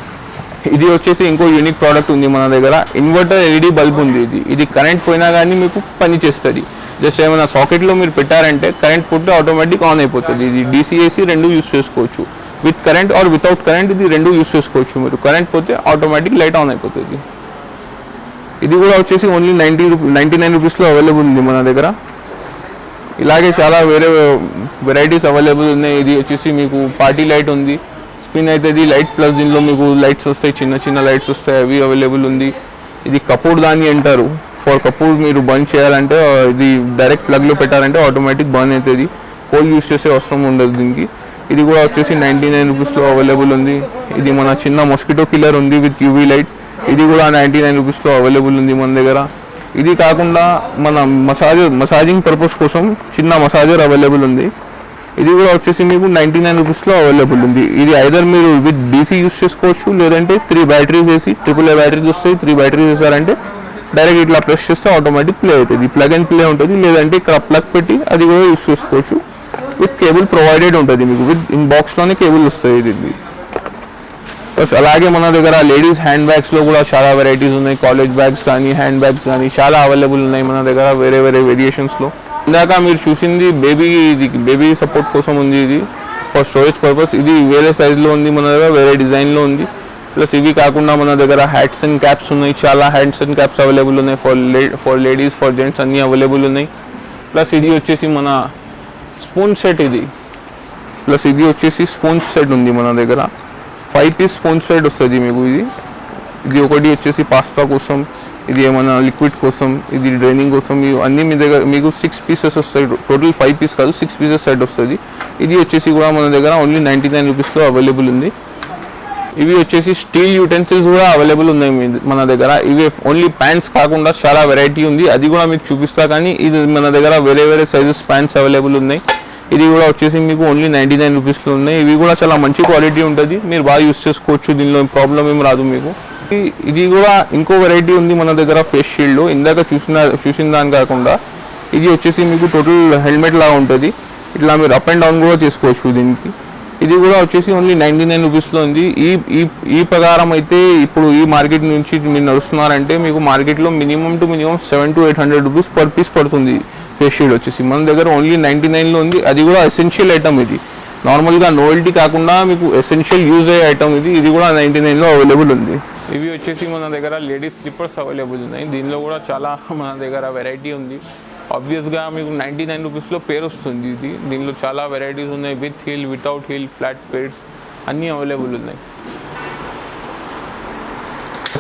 ఇది వచ్చేసి ఇంకో యూనిక్ ప్రోడక్ట్ ఉంది మన దగ్గర. ఇన్వర్టర్ ఎల్ఈడి బల్బ్ ఉంది. ఇది కరెంట్ పోయినా కానీ మీకు పని చేస్తుంది. జస్ట్ ఏమైనా సాకెట్లో మీరు పెట్టారంటే కరెంట్ పోతే ఆటోమేటిక్ ఆన్ అయిపోతుంది. ఇది DC/AC రెండు యూస్ చేసుకోవచ్చు. With current or without current ఇది రెండు యూస్ చేసుకోవచ్చు. మీరు కరెంట్ పోతే ఆటోమేటిక్ లైట్ ఆన్ అయిపోతుంది. ఇది కూడా వచ్చేసి ఓన్లీ 99 రూపీస్లో అవైలబుల్ ఉంది మన దగ్గర. ఇలాగే చాలా వేరే వెరైటీస్ అవైలబుల్ ఉన్నాయి. ఇది వచ్చేసి మీకు పార్టీ లైట్ ఉంది, స్పిన్ అవుతుంది లైట్. ప్లస్ దీనిలో మీకు లైట్స్ వస్తాయి, చిన్న లైట్స్ వస్తాయి, అవి అవైలబుల్ ఉంది. ఇది కపూర్ దాని అంటారు. ఫర్ కపూర్ మీరు బంద్ చేయాలంటే ఇది డైరెక్ట్ ప్లగ్లో పెట్టారంటే ఆటోమేటిక్ బంద్ అవుతుంది. కోల్ యూస్ చేసే అవసరం ఉండదు దీనికి. ఇది కూడా వచ్చేసి 99 రూపీస్లో అవైలబుల్ ఉంది. ఇది మన చిన్న మస్కిటో కిల్లర్ ఉంది విత్ UV లైట్. ఇది కూడా 99 రూపీస్లో అవైలబుల్ ఉంది మన దగ్గర. ఇది కాకుండా మన మసాజింగ్ పర్పస్ కోసం చిన్న మసాజర్ అవైలబుల్ ఉంది. ఇది కూడా వచ్చేసి మీకు 99 రూపీస్లో అవైలబుల్ ఉంది. ఇది ఐదర్ మీరు విత్ DC యూస్ చేసుకోవచ్చు, లేదంటే 3 బ్యాటరీస్ వేసి AAA బ్యాటరీస్ వస్తాయి. 3 బ్యాటరీస్ వేసారంటే డైరెక్ట్ ఇట్లా ప్రెస్ చేస్తే ఆటోమేటిక్ ప్లే అవుతుంది. ప్లగ్ అండ్ ప్లే ఉంటుంది. లేదంటే ఇక్కడ ప్లగ్ పెట్టి అది కూడా యూస్ చేసుకోవచ్చు. విత్ కేబుల్ ప్రొవైడెడ్ ఉంటుంది మీకు. విత్ ఇన్ బాక్స్లోనే కేబుల్ వస్తుంది ఇది. ప్లస్ అలాగే మన దగ్గర లేడీస్ హ్యాండ్ బ్యాగ్స్లో కూడా చాలా వెరైటీస్ ఉన్నాయి. కాలేజ్ బ్యాగ్స్ కానీ హ్యాండ్ బ్యాగ్స్ కానీ చాలా అవైలబుల్ ఉన్నాయి మన దగ్గర వేరే వేరియేషన్స్లో. ఇందాక మీరు చూసింది బేబీ సపోర్ట్ కోసం ఉంది. ఇది ఫర్ స్టోరేజ్ పర్పస్. ఇది వేరే సైజులో ఉంది మన దగ్గర, వేరే డిజైన్లో ఉంది. ప్లస్ ఇవి కాకుండా మన దగ్గర హ్యాట్స్ అండ్ క్యాప్స్ ఉన్నాయి. చాలా హ్యాట్స్ అండ్ క్యాప్స్ అవైలబుల్ ఉన్నాయి. ఫర్ లేడీస్, ఫర్ జెంట్స్ అన్నీ అవైలబుల్ ఉన్నాయి. ప్లస్ ఇది వచ్చేసి మన స్పూన్ సెట్. ఇది వచ్చేసి స్పూన్ సెట్ ఉంది మన దగ్గర. 5 piece స్పూన్ సెట్ వస్తుంది మీకు. ఇది ఒకటి వచ్చేసి పాస్తా కోసం, ఇది ఏమైనా లిక్విడ్ కోసం, ఇది డ్రైనింగ్ కోసం. అన్నీ మీ దగ్గర మీకు 6 pieces వస్తాయి. టోటల్ 5 piece కాదు, 6 pieces సెట్ వస్తుంది. ఇది వచ్చేసి కూడా మన దగ్గర ఓన్లీ 99 రూపీస్లో అవైలబుల్ ఉంది. ఇవి వచ్చేసి స్టీల్ యూటెన్సిల్స్ కూడా అవైలబుల్ ఉన్నాయి మన దగ్గర. ఇవి ఓన్లీ ప్యాంట్స్ కాకుండా చాలా వెరైటీ ఉంది, అది కూడా మీకు చూపిస్తా. కానీ ఇది మన దగ్గర వేరే సైజెస్ ప్యాంట్స్ అవైలబుల్ ఉన్నాయి. ఇది కూడా వచ్చేసి మీకు ఓన్లీ 99 రూపీస్లో ఉన్నాయి. ఇవి కూడా చాలా మంచి క్వాలిటీ ఉంటుంది, మీరు బాగా యూస్ చేసుకోవచ్చు. దీనిలో ప్రాబ్లం ఏం రాదు మీకు. ఇది కూడా ఇంకో వెరైటీ ఉంది మన దగ్గర ఫేస్ షీల్డ్. ఇందాక చూసిన దాని కాకుండా ఇది వచ్చేసి మీకు టోటల్ హెల్మెట్ లాగా ఉంటుంది. ఇట్లా మీరు అప్ అండ్ డౌన్ కూడా చేసుకోవచ్చు దీనికి. ఇది కూడా వచ్చేసి ఓన్లీ 99 రూపీస్లో ఉంది. ఈ ప్రకారం అయితే ఇప్పుడు ఈ మార్కెట్ నుంచి మీరు నడుస్తున్నారంటే మీకు మార్కెట్లో minimum 700 to 800 rupees per piece పడుతుంది. ఫేస్ షీల్డ్ వచ్చేసి మన దగ్గర ఓన్లీ 99లో ఉంది. అది కూడా ఎసెన్షియల్ ఐటమ్. ఇది నార్మల్గా నోవెల్టీ కాకుండా మీకు ఎసెన్షియల్ యూజ్ అయ్యే ఐటమ్. ఇది కూడా 99లో అవైలబుల్ ఉంది. ఇవి వచ్చేసి మన దగ్గర లేడీస్ స్లిప్పర్స్ అవైలబుల్ ఉన్నాయి. దీనిలో కూడా చాలా మన దగ్గర వెరైటీ ఉంది. ఆబ్వియస్గా మీకు 99 రూపీస్లో పేరు వస్తుంది. దీనిలో చాలా వెరైటీస్ ఉన్నాయి. With heel, without heel, flat pairs అన్నీ అవైలబుల్ ఉన్నాయి.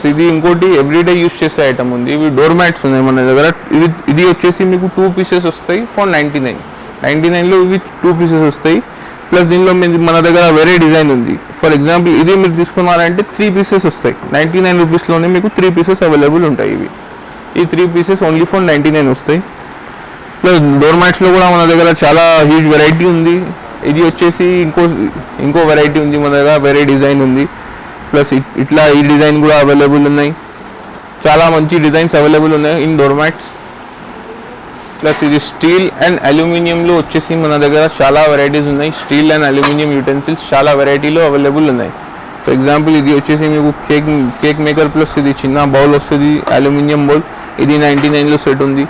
ఇది ఇంకోటి ఎవ్రీడే యూస్ చేసే ఐటమ్ ఉంది. ఇవి డోర్ మ్యాట్స్ ఉన్నాయి మన దగ్గర. ఇది వచ్చేసి మీకు 2 pieces వస్తాయి ఫర్ 99లో ఇవి 2 pieces వస్తాయి. ప్లస్ దీనిలో మన దగ్గర వేరే డిజైన్ ఉంది. ఫర్ ఎగ్జాంపుల్ ఇది మీరు తీసుకున్నారంటే 3 pieces వస్తాయి. 99 రూపీస్లోనే మీకు 3 pieces అవైలబుల్ ఉంటాయి. ఈ 3 pieces ఓన్లీ ఫర్ 99 వస్తాయి. ప్లస్ డోర్ మ్యాట్స్లో కూడా మన దగ్గర చాలా హ్యూజ్ వెరైటీ ఉంది. ఇది వచ్చేసి ఇంకో వెరైటీ ఉంది మన దగ్గర, వేరే డిజైన్ ఉంది. ప్లస్ ఇట్లా ఈ డిజైన్ కూడా అవైలబుల్ ఉన్నాయి, చాలా మంచి డిజైన్స్ అవైలబుల్ ఉన్నాయి ఇన్ డోర్ మ్యాట్స్. ప్లస్ ఇది స్టీల్ అండ్ అల్యూమినియంలో వచ్చేసి మన దగ్గర చాలా వెరైటీస్ ఉన్నాయి. స్టీల్ అండ్ అల్యూమినియం యూటెన్సిల్స్ చాలా వెరైటీలో అవైలబుల్ ఉన్నాయి. ఫర్ ఎగ్జాంపుల్ ఇది వచ్చేసి మీకు కేక్ మేకర్ ప్లస్ ఇది చిన్న బౌల్ వస్తుంది, అల్యూమినియం బౌల్. ఇది 99లో సెట్ ఉంది.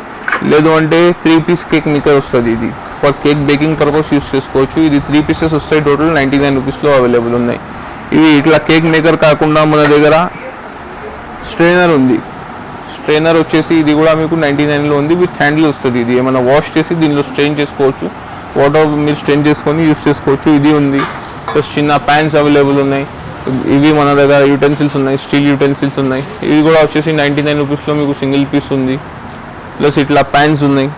లేదు అంటే 3 పీస్ కేక్ మేకర్ వస్తుంది. ఇది for cake baking purpose use చేసుకోవచ్చు. ఇది 3 పీసెస్ వస్తాయి, టోటల్ 99 రూపీస్లో అవైలబుల్ ఉన్నాయి. ఇవి ఇట్లా కేక్ మేకర్ కాకుండా మన దగ్గర స్ట్రైనర్ ఉంది. స్ట్రైనర్ వచ్చేసి ఇది కూడా మీకు 99లో ఉంది, విత్ హ్యాండిల్ వస్తుంది. ఇది ఏమైనా వాష్ చేసి దీనిలో స్ట్రెయిన్ చేసుకోవచ్చు, వాటర్ మీరు స్ట్రెయిన్ చేసుకొని యూస్ చేసుకోవచ్చు. ఇది ఉంది. ప్లస్ చిన్న ప్యాన్స్ అవైలబుల్ ఉన్నాయి. ఇవి మన దగ్గర యూటెన్సిల్స్ ఉన్నాయి, స్టీల్ యూటెన్సిల్స్ ఉన్నాయి. ఇవి కూడా వచ్చేసి 99 రూపీస్లో మీకు సింగిల్ పీస్ ఉంది. ప్లస్ ఇట్లా ప్యాన్స్ ఉన్నాయి.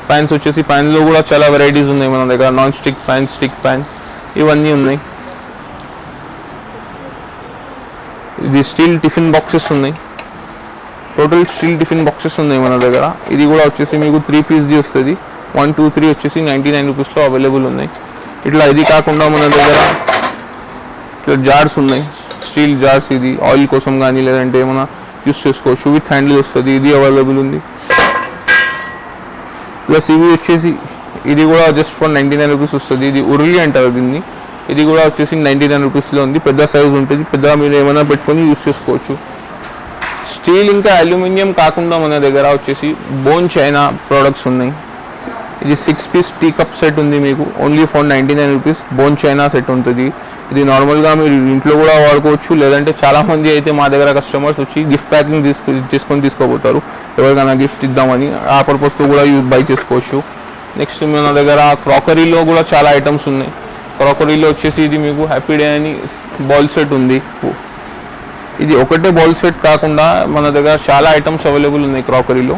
ప్యాన్స్ వచ్చేసి ప్యాన్లో కూడా చాలా వెరైటీస్ ఉన్నాయి మన దగ్గర. Non stick pan, stick pan, ఇవన్నీ ఉన్నాయి. ఇది స్టీల్ టిఫిన్ బాక్సెస్ ఉన్నాయి, టోటల్ స్టీల్ టిఫిన్ బాక్సెస్ ఉన్నాయి మన దగ్గర. ఇది కూడా వచ్చేసి మీకు 3 పీస్ది వస్తుంది. 1, 2, 3 వచ్చేసి 99 రూపీస్లో అవైలబుల్ ఉన్నాయి. ఇట్లా ఇది కాకుండా మన దగ్గర ఇట్లా జార్స్ ఉన్నాయి, స్టీల్ జార్స్. ఇది ఆయిల్ కోసం కానీ లేదంటే ఏమైనా యూస్ చేసుకోవచ్చు, విత్ హ్యాండిల్ వస్తుంది. ఇది అవైలబుల్ ఉంది. ప్లస్ ఇవి వచ్చేసి ఇది కూడా జస్ట్ ఫర్ 99 రూపీస్ వస్తుంది. ఇది ఉర్లీ అంటారు దీన్ని. ఇది కూడా వచ్చేసి 99 రూపీస్లో ఉంది. పెద్ద సైజ్ ఉంటుంది, పెద్ద మీరు ఏమైనా పెట్టుకొని యూస్ చేసుకోవచ్చు. స్టీల్ ఇంకా అల్యూమినియం కాకుండా మన దగ్గర వచ్చేసి బోన్ చైనా ప్రోడక్ట్స్ ఉన్నాయి. ఇది 6 పీస్ టీ కప్ సెట్ ఉంది మీకు, only for 99 rupees. Bone China set ఉంటుంది. ఇది నార్మల్గా మీరు ఇంట్లో కూడా వాడుకోవచ్చు, లేదంటే చాలామంది అయితే మా దగ్గర కస్టమర్స్ వచ్చి గిఫ్ట్ ప్యాకింగ్ చేసుకొని తీసుకోపోతారు, ఎవరికైనా గిఫ్ట్ ఇద్దామని. ఆ పర్పస్తో కూడా బై చేసుకోవచ్చు. నెక్స్ట్ మన దగ్గర క్రాకరీలో కూడా చాలా ఐటమ్స్ ఉన్నాయి. క్రాకరీలో వచ్చేసి ఇది మీకు హ్యాపీ డే అని బౌల్ సెట్ ఉంది. ఇది ఒకటే బౌల్ సెట్ కాకుండా మన దగ్గర చాలా ఐటమ్స్ అవైలబుల్ ఉన్నాయి క్రాకరీలో.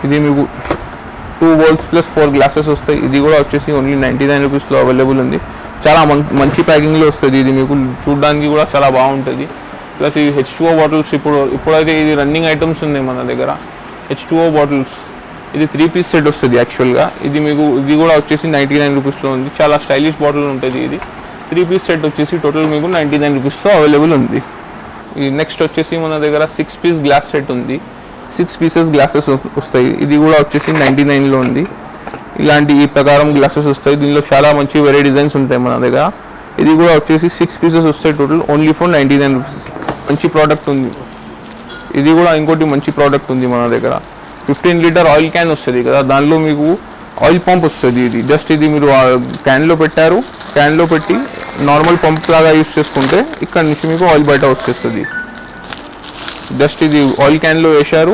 ఇది మీకు 2 బౌల్స్ ప్లస్ 4 గ్లాసెస్ వస్తాయి. ఇది కూడా వచ్చేసి ఓన్లీ 99 రూపీస్లో అవైలబుల్ ఉంది. చాలా మంచి ప్యాకింగ్లో వస్తుంది. ఇది మీకు చూడడానికి కూడా చాలా బాగుంటుంది. ప్లస్ ఈ H2O బాటిల్స్ ఇప్పుడైతే ఇది రన్నింగ్ ఐటమ్స్ ఉన్నాయి మన దగ్గర. H2O బాటిల్స్ ఇది 3 పీస్ సెట్ వస్తుంది యాక్చువల్గా. ఇది కూడా వచ్చేసి 99 రూపీస్లో ఉంది. చాలా స్టైలిష్ బాటిల్ ఉంటుంది. ఇది 3 పీస్ సెట్ వచ్చేసి టోటల్ మీకు 99 రూపీస్లో అవైలబుల్ ఉంది. ఈ నెక్స్ట్ వచ్చేసి మన దగ్గర 6 పీస్ గ్లాస్ సెట్ ఉంది. 6 పీసెస్ గ్లాసెస్ వస్తాయి. ఇది కూడా వచ్చేసి 99లో ఉంది. ఇలాంటి ఈ ప్రకారం గ్లాసెస్ వస్తాయి. దీనిలో చాలా మంచి వెరైటీ డిజైన్స్ ఉంటాయి మన దగ్గర. ఇది కూడా వచ్చేసి 6 పీసెస్ వస్తాయి టోటల్, ఓన్లీ ఫర్ 99 రూపీస్. మంచి ప్రోడక్ట్ ఉంది. ఇది కూడా ఇంకోటి మంచి ప్రోడక్ట్ ఉంది మన దగ్గర. 15 లీటర్ ఆయిల్ క్యాన్ వస్తుంది కదా, దానిలో మీకు ఆయిల్ పంప్ వస్తుంది. ఇది జస్ట్ ఇది మీరు క్యాన్లో పెట్టారు, క్యాన్లో పెట్టి నార్మల్ పంప్ లాగా యూస్ చేసుకుంటే ఇక్కడ నుంచి మీకు ఆయిల్ బయట వచ్చేస్తుంది. జస్ట్ ఇది ఆయిల్ క్యాన్లో వేశారు,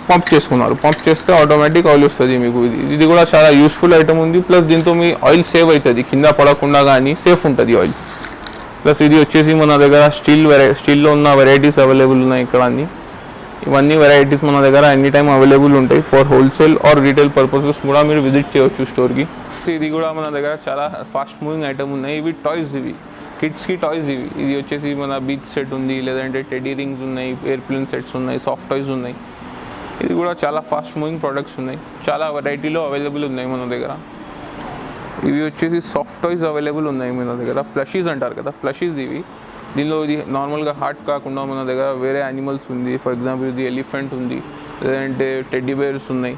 పంప్ చేసుకున్నారు, పంప్ చేస్తే ఆటోమేటిక్ ఆయిల్ వస్తుంది మీకు. ఇది కూడా చాలా యూస్ఫుల్ ఐటమ్ ఉంది. ప్లస్ దీంతో మీ ఆయిల్ సేవ్ అవుతుంది, కింద పడకుండా కానీ సేఫ్ ఉంటుంది ఆయిల్. ప్లస్ ఇది వచ్చేసి మన దగ్గర స్టీల్లో ఉన్న వెరైటీస్ అవైలబుల్ ఉన్నాయి ఇక్కడ అన్ని. ఇవన్నీ వెరైటీస్ మన దగ్గర ఎనీ టైమ్ అవైలబుల్ ఉంటాయి. For wholesale or retail purposes కూడా మీరు విజిట్ చేయవచ్చు స్టోర్కి. ఇది కూడా మన దగ్గర చాలా ఫాస్ట్ మూవింగ్ ఐటమ్ ఉన్నాయి. ఇవి టాయ్స్, ఇవి కిడ్స్కి టాయ్స్. ఇది వచ్చేసి మన బీచ్ సెట్ ఉంది, లేదంటే టెడ్డీ రింగ్స్ ఉన్నాయి, ఎయిర్ప్లేన్ సెట్స్ ఉన్నాయి, సాఫ్ట్ టాయ్స్ ఉన్నాయి. ఇది కూడా చాలా ఫాస్ట్ మూవింగ్ ప్రోడక్ట్స్ ఉన్నాయి. చాలా వెరైటీలో అవైలబుల్ ఉన్నాయి మన దగ్గర. ఇవి వచ్చేసి సాఫ్ట్ టాయ్స్ అవైలబుల్ ఉన్నాయి మన దగ్గర. ప్లషీస్ అంటారు కదా, ప్లషీస్ ఇవి. దీనిలో ఇది నార్మల్గా హార్ట్ కాకుండా మన దగ్గర వేరే యానిమల్స్ ఉంది. ఫర్ ఎగ్జాంపుల్ ఇది ఎలిఫెంట్ ఉంది, లేదంటే టెడ్డీ బేర్స్ ఉన్నాయి.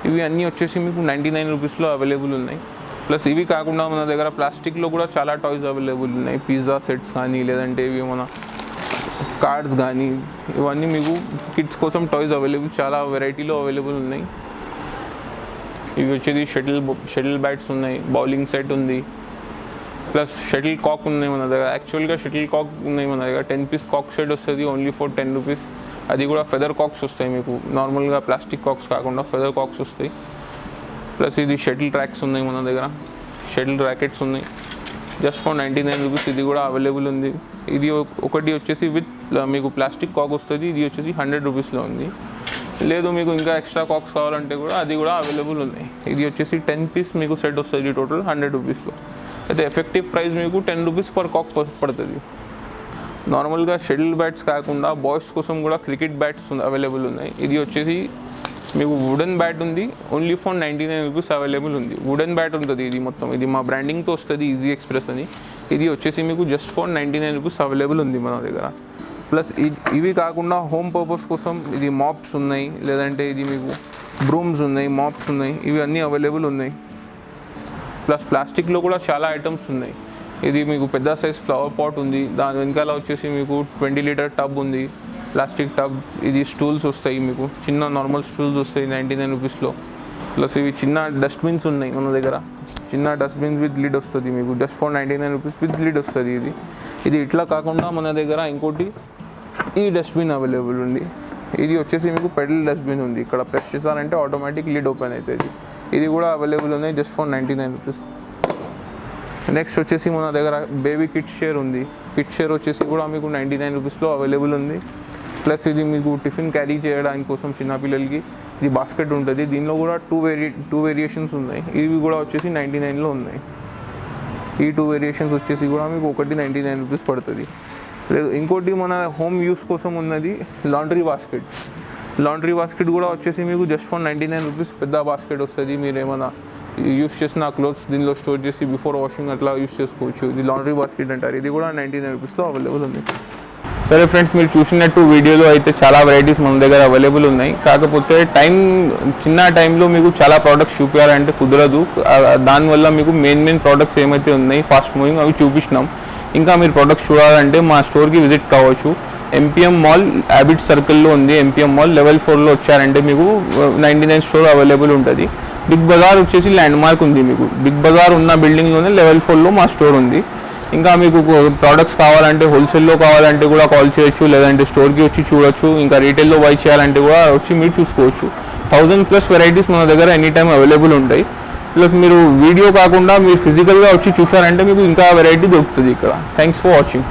ఇవి అన్నీ వచ్చేసి మీకు 99 రూపీస్లో అవైలబుల్ ఉన్నాయి. ప్లస్ ఇవి కాకుండా మన దగ్గర ప్లాస్టిక్లో కూడా చాలా టాయ్స్ అవైలబుల్ ఉన్నాయి. పిజ్జా సెట్స్ కానీ, లేదంటే ఇవి మన కార్డ్స్ కానీ, ఇవన్నీ మీకు కిడ్స్ కోసం టాయ్స్ అవైలబుల్ చాలా వెరైటీలో అవైలబుల్ ఉన్నాయి. ఇవి వచ్చేది షటిల్ బ్యాట్స్ ఉన్నాయి, బౌలింగ్ సెట్ ఉంది, ప్లస్ షటిల్ కాక్ ఉన్నాయి మన దగ్గర. యాక్చువల్గా షటిల్ కాక్ ఉన్నాయి మన దగ్గర. 10 పీస్ కాక్ సెట్ వస్తుంది, ఓన్లీ ఫర్ 10 రూపీస్. అది కూడా ఫెదర్ కాక్స్ వస్తాయి మీకు, నార్మల్గా ప్లాస్టిక్ కాక్స్ కాకుండా ఫెదర్ కాక్స్ వస్తాయి. ప్లస్ ఇది షటిల్ ట్రాక్స్ ఉన్నాయి మన దగ్గర, షటిల్ ర్యాకెట్స్ ఉన్నాయి, జస్ట్ ఫర్ 99 రూపీస్. ఇది కూడా అవైలబుల్ ఉంది. ఇది ఒకటి వచ్చేసి విత్ మీకు ప్లాస్టిక్ కాక్ వస్తుంది. ఇది వచ్చేసి 100 రూపీస్లో ఉంది. లేదు మీకు ఇంకా ఎక్స్ట్రా కాక్స్ కావాలంటే కూడా అది కూడా అవైలబుల్ ఉన్నాయి. ఇది వచ్చేసి 10 పీస్ మీకు సెట్ వస్తుంది టోటల్ 100 రూపీస్లో. అయితే ఎఫెక్టివ్ ప్రైస్ మీకు 10 రూపీస్ పర్ కాక్ పడుతుంది. నార్మల్గా షటిల్ బ్యాట్స్ కాకుండా బాయ్స్ కోసం కూడా క్రికెట్ బ్యాట్స్ అవైలబుల్ ఉన్నాయి. ఇది వచ్చేసి మీకు వుడెన్ బ్యాట్ ఉంది, ఓన్లీ ఫర్ 99 రూపీస్ అవైలబుల్ ఉంది. వుడెన్ బ్యాట్ ఉంటుంది ఇది మొత్తం, ఇది మా బ్రాండింగ్తో వస్తుంది ఈజీ ఎక్స్ప్రెస్ అని. ఇది వచ్చేసి మీకు జస్ట్ ఫర్ 99 రూపీస్ అవైలబుల్ ఉంది మన దగ్గర. ప్లస్ ఇవి కాకుండా హోమ్ పర్పస్ కోసం ఇది మాప్స్ ఉన్నాయి, లేదంటే ఇది మీకు బ్రూమ్స్ ఉన్నాయి, మాప్స్ ఉన్నాయి, ఇవి అన్నీ అవైలబుల్ ఉన్నాయి. ప్లస్ ప్లాస్టిక్లో కూడా చాలా ఐటమ్స్ ఉన్నాయి. ఇది మీకు పెద్ద సైజ్ ఫ్లవర్ పాట్ ఉంది, దాని వెనకాల వచ్చేసి మీకు 20 లీటర్ టబ్ ఉంది, ప్లాస్టిక్ టబ్. ఇది స్టూల్స్ వస్తాయి, మీకు చిన్న నార్మల్ స్టూల్స్ వస్తాయి 99 రూపీస్లో. ప్లస్ ఇవి చిన్న డస్ట్బిన్స్ ఉన్నాయి మన దగ్గర, చిన్న డస్ట్బిన్స్ విత్ లిడ్ వస్తుంది మీకు just for 99 rupees with lid వస్తుంది. ఇది ఇట్లా కాకుండా మన దగ్గర ఇంకోటి ఈ డస్ట్బిన్ అవైలబుల్ ఉంది. ఇది వచ్చేసి మీకు పెడల్ డస్ట్బిన్ ఉంది, ఇక్కడ ప్రెస్ చేశారంటే ఆటోమేటిక్ లిడ్ ఓపెన్ అవుతుంది. ఇది కూడా అవైలబుల్ ఉన్నాయి జస్ట్ ఫర్ 99 రూపీస్. నెక్స్ట్ వచ్చేసి మన దగ్గర బేబీ కిట్ షేర్ ఉంది. కిట్ షేర్ వచ్చేసి కూడా మీకు 99 రూపీస్లో అవైలబుల్ ఉంది. ప్లస్ ఇది మీకు టిఫిన్ క్యారీ చేయడానికి కోసం చిన్నపిల్లలకి ఇది బాస్కెట్ ఉంటుంది, దీనిలో కూడా టూ వేరియేషన్స్ ఉన్నాయి. ఇవి కూడా వచ్చేసి 99లో ఉన్నాయి. ఈ 2 వేరియేషన్స్ వచ్చేసి కూడా మీకు ఒకటి 99 రూపీస్ పడుతుంది. లేదు ఇంకోటి మన హోమ్ యూస్ కోసం ఉన్నది లాండ్రీ బాస్కెట్. లాండ్రీ బాస్కెట్ కూడా వచ్చేసి మీకు జస్ట్ ఫర్ 99 రూపీస్ పెద్ద బాస్కెట్ వస్తుంది. మీరు ఏమైనా యూస్ చేసిన క్లోత్స్ దీనిలో స్టోర్ చేసి బిఫోర్ వాషింగ్ అట్లా యూస్ చేసుకోవచ్చు. ఇది లాండ్రీ బాస్కెట్ అంటారు. ఇది కూడా 99 రూపీస్లో అవైలబుల్ ఉంది. సరే ఫ్రెండ్స్, మీరు చూసినట్టు వీడియోలో అయితే చాలా వెరైటీస్ మన దగ్గర అవైలబుల్ ఉన్నాయి. కాకపోతే చిన్న టైంలో మీకు చాలా ప్రోడక్ట్స్ చూపించాలంటే కుదరదు. దానివల్ల మీకు మెయిన్ ప్రోడక్ట్స్ ఏమైతే ఉన్నాయి ఫాస్ట్ మూవింగ్ అవి చూపించినాం. ఇంకా మీరు ప్రోడక్ట్స్ చూడాలంటే మా స్టోర్కి విజిట్ కావచ్చు. ఎంపీఎం మాల్ హ్యాబిట్ సర్కిల్లో ఉంది. ఎంపీఎం మాల్ లెవెల్ 4లో వచ్చారంటే మీకు 99 స్టోర్ అవైలబుల్ ఉంటుంది. బిగ్ బజార్ వచ్చేసి ల్యాండ్ మార్క్ ఉంది. మీకు బిగ్ బజార్ ఉన్న బిల్డింగ్లోనే లెవెల్ 4లో మా స్టోర్ ఉంది. ఇంకా మీకు ప్రోడక్ట్స్ కావాలంటే హోల్సేల్లో కావాలంటే కూడా కాల్ చేయొచ్చు, లేదంటే స్టోర్కి వచ్చి చూడొచ్చు. ఇంకా రీటైల్లో బై చేయాలంటే కూడా వచ్చి మీరు చూసుకోవచ్చు. 1000+ వెరైటీస్ మన దగ్గర ఎనీ టైం అవైలబుల్ ఉంటాయి. ప్లస్ మీరు వీడియో కాకుండా మీరు ఫిజికల్గా వచ్చి చూసారంటే మీకు ఇంకా వెరైటీ దొరుకుతుంది ఇక్కడ. Thanks for watching.